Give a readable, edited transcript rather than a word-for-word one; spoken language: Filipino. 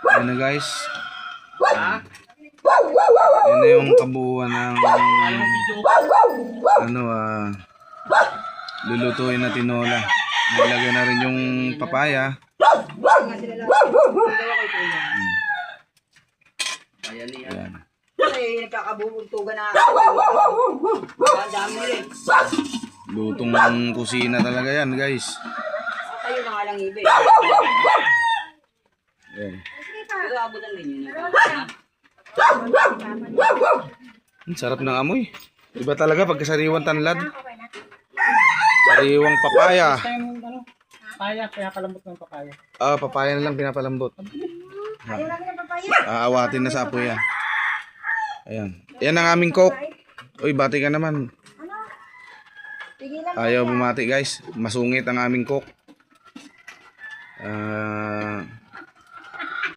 Yan na guys. Yan na yung kabuuan ng lulutuin na tinola. Nilagay na rin yung papaya. Ayan. Nagkakabubuntugan na. Dami rin. Lutong ng kusina talaga yan guys. Kayo na nga lang ibe. Ayan. Pero abutan din yun. Ang sarap ng amoy. Iba talaga pagkasariwang tanlad. Sariwang papaya. Papaya, pinapalambot ng papaya. Papaya na lang pinapalambot. Aawatin na sa apoy yan. Ayan. Yan ang aming cook. Uy, bati ka naman. Ayaw bumati guys. Masungit ang aming cook.